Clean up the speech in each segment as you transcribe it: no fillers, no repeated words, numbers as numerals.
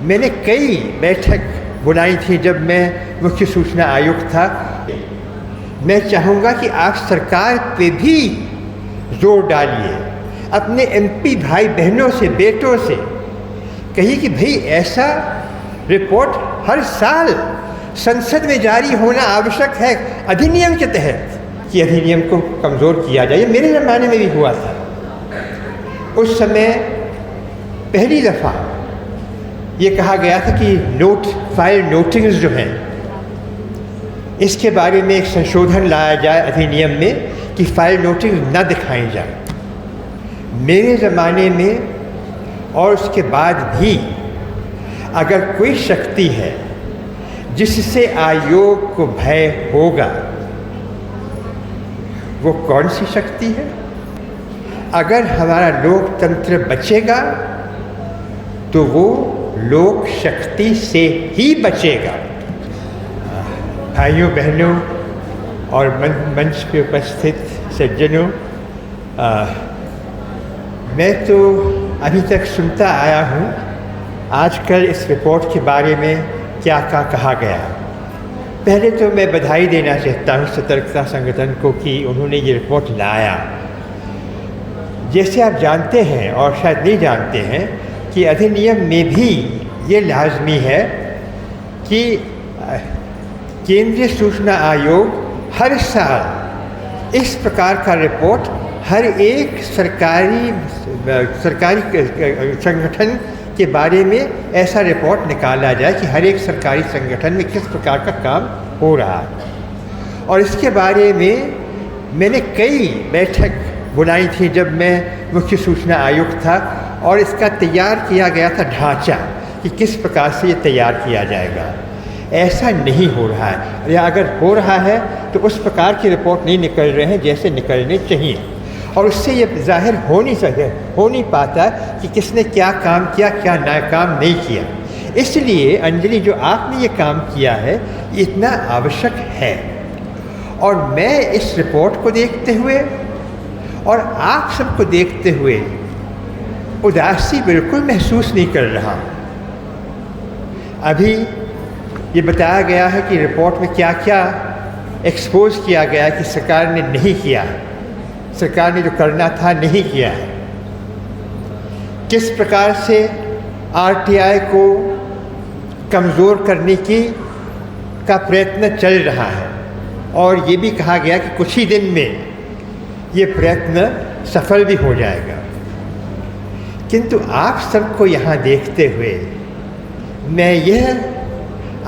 मैंने कई बैठक बुलाई थी जब मैं मुख्य सूचना आयुक्त था। मैं चाहूँगा कि आप सरकार पे भी जोर डालिए, अपने एमपी भाई बहनों से, बेटों से कहिए कि भाई ऐसा रिपोर्ट हर साल संसद में जारी होना आवश्यक है अधिनियम के तहत, कि अधिनियम को कमज़ोर किया जाए। मेरे ज़माने में भी हुआ था। उस समय पहली दफ़ा ये कहा गया था कि फाइल नोटिंग्स जो हैं, इसके बारे में एक संशोधन लाया जाए अधिनियम में कि फाइल नोटिंग्स न दिखाई जाए। मेरे ज़माने में और उसके बाद भी अगर कोई शक्ति है जिससे आयोग को भय होगा, वो कौन सी शक्ति है? अगर हमारा लोकतंत्र बचेगा तो वो लोक शक्ति से ही बचेगा। भाइयों बहनों और मंच पे उपस्थित सज्जनों, मैं तो अभी तक सुनता आया हूँ आजकल इस रिपोर्ट के बारे में क्या कहा गया। पहले तो मैं बधाई देना चाहता हूँ सतर्कता संगठन को कि उन्होंने ये रिपोर्ट लाया। जैसे आप जानते हैं और शायद नहीं जानते हैं कि अधिनियम में भी ये लाजमी है कि केंद्रीय सूचना आयोग हर साल इस प्रकार का रिपोर्ट हर एक सरकारी संगठन के बारे में ऐसा रिपोर्ट निकाला जाए कि हर एक सरकारी संगठन में किस प्रकार का काम हो रहा है। और इसके बारे में मैंने कई बैठक बुलाई थी जब मैं मुख्य सूचना आयुक्त था, और इसका तैयार किया गया था ढांचा कि किस प्रकार से ये तैयार किया जाएगा। ऐसा नहीं हो रहा है, या अगर हो रहा है तो उस प्रकार की रिपोर्ट नहीं निकल रहे हैं जैसे निकलने चाहिए। और उससे ये जाहिर हो नहीं पाता कि किसने क्या काम किया, क्या काम नहीं किया। इसलिए अंजलि, जो आपने ये काम किया है इतना आवश्यक है। और मैं इस रिपोर्ट को देखते हुए और आप सबको देखते हुए उदासी बिल्कुल महसूस नहीं कर रहा। अभी ये बताया गया है कि रिपोर्ट में क्या क्या एक्सपोज किया गया है कि सरकार ने नहीं किया, सरकार ने जो करना था नहीं किया है। किस प्रकार से आरटीआई को कमज़ोर करने का प्रयत्न चल रहा है, और ये भी कहा गया कि कुछ ही दिन में ये प्रयत्न सफल भी हो जाएगा। किंतु आप सबको यहाँ देखते हुए मैं यह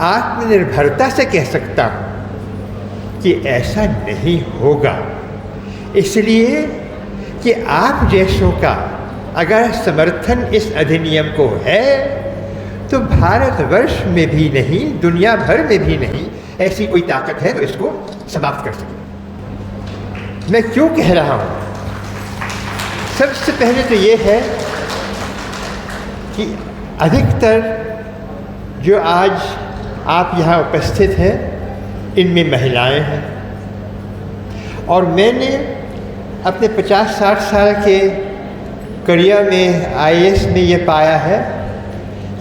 आत्मनिर्भरता से कह सकता हूँ कि ऐसा नहीं होगा, इसलिए कि आप जैसों का अगर समर्थन इस अधिनियम को है तो भारतवर्ष में भी नहीं, दुनिया भर में भी नहीं ऐसी कोई ताकत है तो इसको समाप्त कर सके। मैं क्यों कह रहा हूँ? सबसे पहले तो ये है कि अधिकतर जो आज आप यहाँ उपस्थित हैं इनमें महिलाएं हैं, और मैंने अपने 50-60 साल के करियर में आईएएस में ये पाया है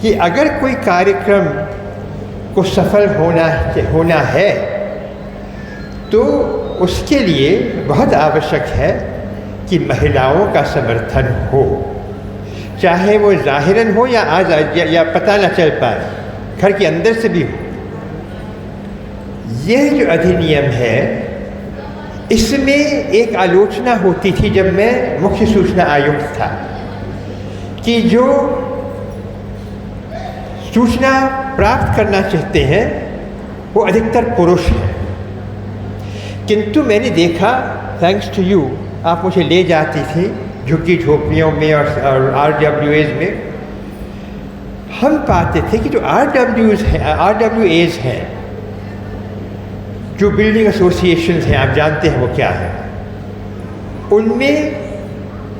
कि अगर कोई कार्यक्रम को सफल होना है तो उसके लिए बहुत आवश्यक है कि महिलाओं का समर्थन हो, चाहे वो ज़ाहिरन हो या पता न चल पाए, घर के अंदर से भी हो। यह जो अधिनियम है इसमें एक आलोचना होती थी जब मैं मुख्य सूचना आयुक्त था कि जो सूचना प्राप्त करना चाहते हैं वो अधिकतर पुरुष हैं। किंतु मैंने देखा, थैंक्स टू यू, आप मुझे ले जाती थी झुग्गी झोपड़ियों में और RWAs में। हम पाते थे कि जो RWAs हैं, जो बिल्डिंग एसोसिएशंस हैं, आप जानते हैं वो क्या है, उनमें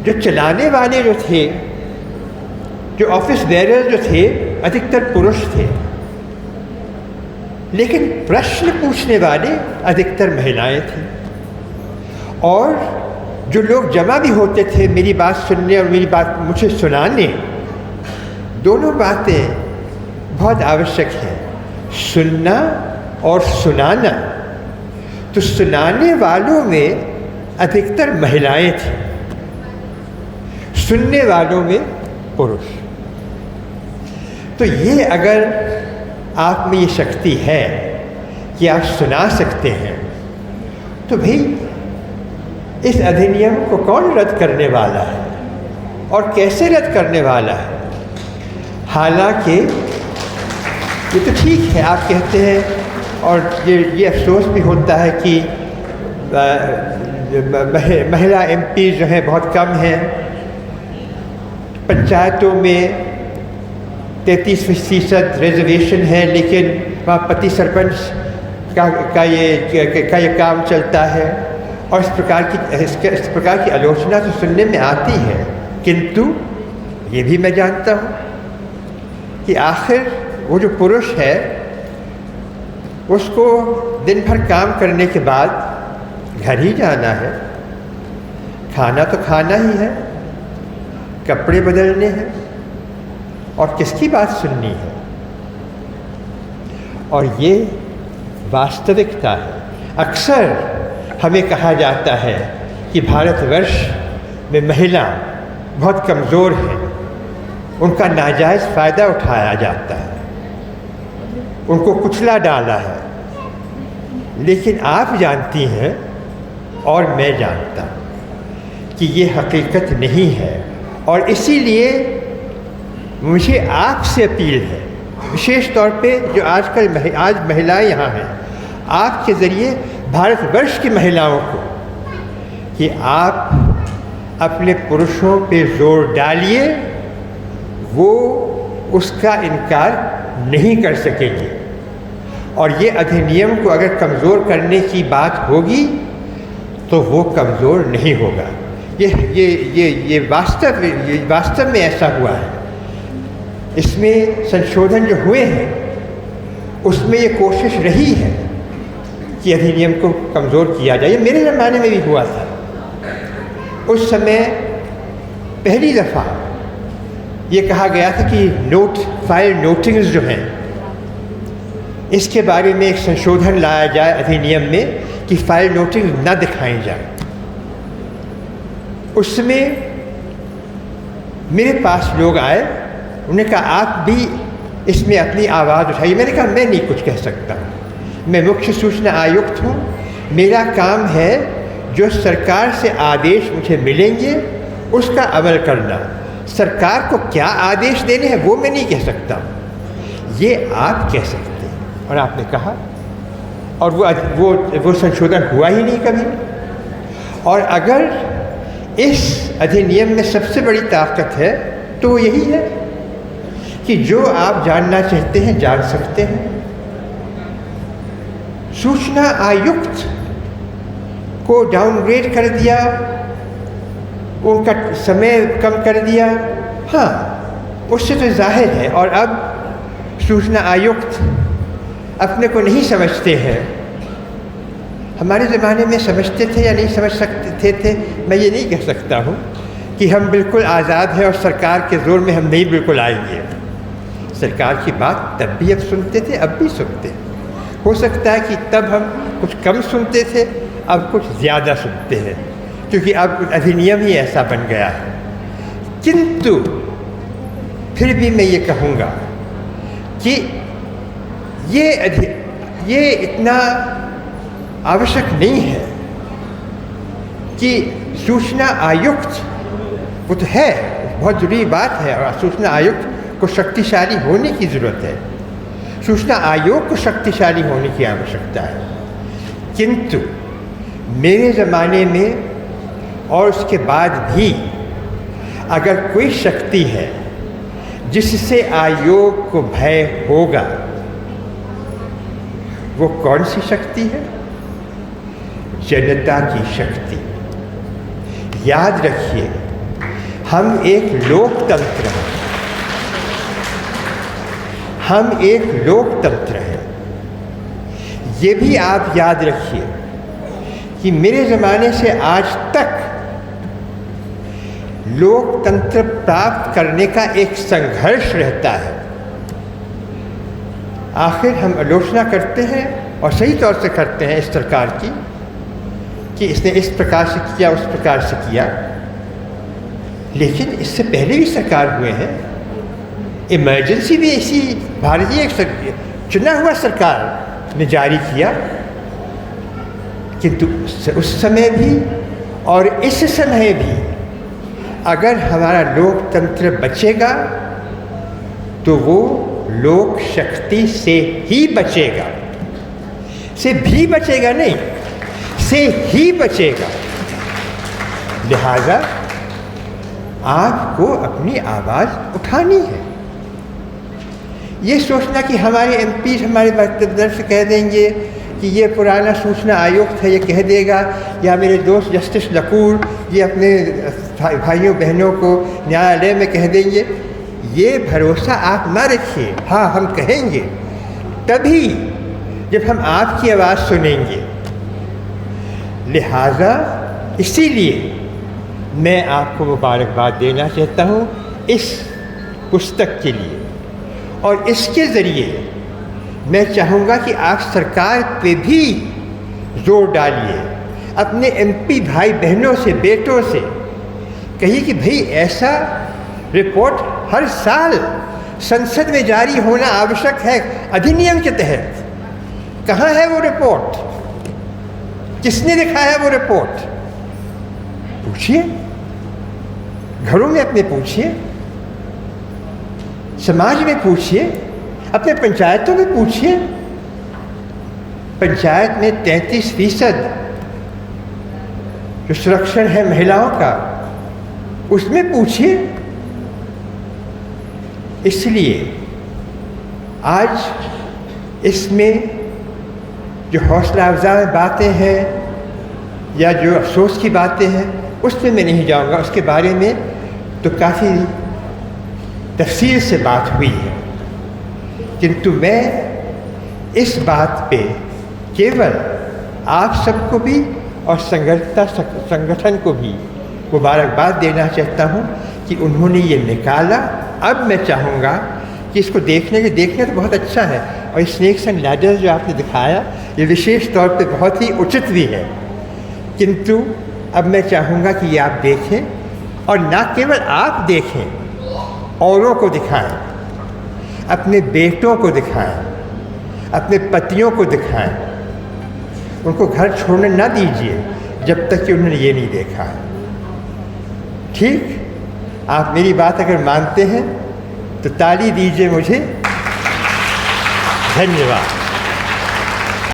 जो चलाने वाले जो थे, जो ऑफिस बेरर जो थे, अधिकतर पुरुष थे, लेकिन प्रश्न पूछने वाले अधिकतर महिलाएं थीं। और जो लोग जमा भी होते थे मेरी बात सुनने और मेरी बात मुझे सुनाने, दोनों बातें बहुत आवश्यक है, सुनना और सुनाना। तो सुनाने वालों में अधिकतर महिलाएं थीं, सुनने वालों में पुरुष। तो ये अगर आप में ये शक्ति है कि आप सुना सकते हैं, तो भाई इस अधिनियम को कौन रद्द करने वाला है और कैसे रद्द करने वाला है? हालांकि ये तो ठीक है, आप कहते हैं, और ये अफसोस भी होता है कि महिला एमपी जो हैं बहुत कम हैं। पंचायतों में 33% रिजर्वेशन है, लेकिन वहाँ पति सरपंच का ये काम चलता है। और इस प्रकार की आलोचना तो सुनने में आती है, किंतु ये भी मैं जानता हूँ कि आखिर वो जो पुरुष है उसको दिन भर काम करने के बाद घर ही जाना है, खाना तो खाना ही है, कपड़े बदलने हैं, और किसकी बात सुननी है? और ये वास्तविकता है। अक्सर हमें कहा जाता है कि भारतवर्ष में महिला बहुत कमज़ोर है, उनका नाजायज़ फ़ायदा उठाया जाता है, उनको कुचला डाला है। लेकिन आप जानती हैं और मैं जानता कि ये हकीकत नहीं है। और इसीलिए मुझे आपसे अपील है, विशेष तौर पे जो आज महिलाएं यहाँ हैं, आपके ज़रिए भारतवर्ष की महिलाओं को, कि आप अपने पुरुषों पे जोर डालिए, वो उसका इनकार नहीं कर सकेंगे। और ये अधिनियम को अगर कमज़ोर करने की बात होगी तो वो कमज़ोर नहीं होगा। ये वास्तव में ऐसा हुआ है। इसमें संशोधन जो हुए हैं उसमें ये कोशिश रही है कि अधिनियम को कमज़ोर किया जाए। मेरे ज़माने में भी हुआ था। उस समय पहली दफ़ा ये कहा गया था कि फाइल नोटिंग्स जो हैं, इसके बारे में एक संशोधन लाया जाए अधिनियम में कि फाइल नोटिंग न दिखाई जाए। उसमें मेरे पास लोग आए, उन्होंने कहा आप भी इसमें अपनी आवाज़ उठाइए। मैंने कहा मैं नहीं कुछ कह सकता, मैं मुख्य सूचना आयुक्त हूँ, मेरा काम है जो सरकार से आदेश मुझे मिलेंगे उसका अमल करना। सरकार को क्या आदेश देने हैं वो मैं नहीं कह सकता, ये आप कह सकते हैं। और आपने कहा, और वो संशोधन हुआ ही नहीं कभी। और अगर इस अधिनियम में सबसे बड़ी ताकत है तो यही है कि जो आप जानना चाहते हैं जान सकते हैं। सूचना आयुक्त को डाउनग्रेड कर दिया, उनका समय कम कर दिया, हाँ उससे तो जाहिर है। और अब सूचना आयुक्त अपने को नहीं समझते हैं। हमारे ज़माने में समझते थे या नहीं समझ सकते थे, मैं ये नहीं कह सकता हूँ कि हम बिल्कुल आज़ाद हैं और सरकार के ज़ोर में हम नहीं बिल्कुल आएंगे। सरकार की बात तब भी अब सुनते थे, अब भी सुनते हैं। हो सकता है कि तब हम कुछ कम सुनते थे, अब कुछ ज़्यादा सुनते हैं, क्योंकि अब अधिनियम ही ऐसा बन गया है। किंतु फिर भी मैं ये कहूँगा कि ये इतना आवश्यक नहीं है कि सूचना आयुक्त, वो तो है बहुत ज़रूरी बात है, और सूचना आयुक्त को शक्तिशाली होने की ज़रूरत है, सूचना आयोग को शक्तिशाली होने की आवश्यकता है। किंतु मेरे ज़माने में और उसके बाद भी अगर कोई शक्ति है जिससे आयोग को भय होगा, वो कौन सी शक्ति है? जनता की शक्ति। याद रखिए, हम एक लोकतंत्र हैं, हम एक लोकतंत्र हैं। ये भी आप याद रखिए कि मेरे ज़माने से आज तक लोकतंत्र प्राप्त करने का एक संघर्ष रहता है। आखिर हम आलोचना करते हैं और सही तौर से करते हैं इस सरकार की कि इसने इस प्रकार से किया, उस प्रकार से किया, लेकिन इससे पहले भी सरकार हुए हैं। इमरजेंसी भी इसी भारतीय चुना हुआ सरकार ने जारी किया, किंतु उस समय भी और इस समय भी अगर हमारा लोकतंत्र बचेगा तो वो लोक शक्ति से ही बचेगा, से भी बचेगा नहीं, से ही बचेगा। लिहाजा आपको अपनी आवाज़ उठानी है। ये सोचना कि हमारे एमपी हमारे मार्गदर्शक से कह देंगे कि ये पुराना सूचना आयोग था, ये कह देगा, या मेरे दोस्त जस्टिस लकूर ये अपने भाइयों बहनों को न्यायालय में कह देंगे, ये भरोसा आप ना रखिए। हाँ, हम कहेंगे तभी जब हम आपकी आवाज़ सुनेंगे। लिहाजा इसीलिए मैं आपको मुबारकबाद देना चाहता हूँ इस पुस्तक के लिए, और इसके ज़रिए मैं चाहूँगा कि आप सरकार पे भी जोर डालिए, अपने एमपी भाई बहनों से, बेटों से कहिए कि भाई ऐसा रिपोर्ट हर साल संसद में जारी होना आवश्यक है अधिनियम के तहत। कहाँ है वो रिपोर्ट? किसने लिखा है वो रिपोर्ट? पूछिए, घरों में अपने पूछिए, समाज में पूछिए, अपने पंचायतों में पूछिए। पंचायत में 33% जो सुरक्षण है महिलाओं का, उसमें पूछिए। इसलिए आज इसमें जो हौसला अफजा बातें हैं या जो अफसोस की बातें हैं उसमें मैं नहीं जाऊंगा, उसके बारे में तो काफ़ी तफसील से बात हुई है, किंतु मैं इस बात पे केवल आप सबको भी और संगठन को भी मुबारकबाद देना चाहता हूँ कि उन्होंने ये निकाला। अब मैं चाहूँगा कि इसको देखने तो बहुत अच्छा है, और स्नेक्स एंड लैडर्स जो आपने दिखाया ये विशेष तौर पे बहुत ही उचित भी है, किंतु अब मैं चाहूँगा कि ये आप देखें, और ना केवल आप देखें, औरों को दिखाएं, अपने बेटों को दिखाएं, अपने पतियों को दिखाएं। उनको घर छोड़ने ना दीजिए जब तक कि उन्होंने ये नहीं देखा है। ठीक? आप मेरी बात अगर मानते हैं तो ताली दीजिए मुझे। धन्यवाद।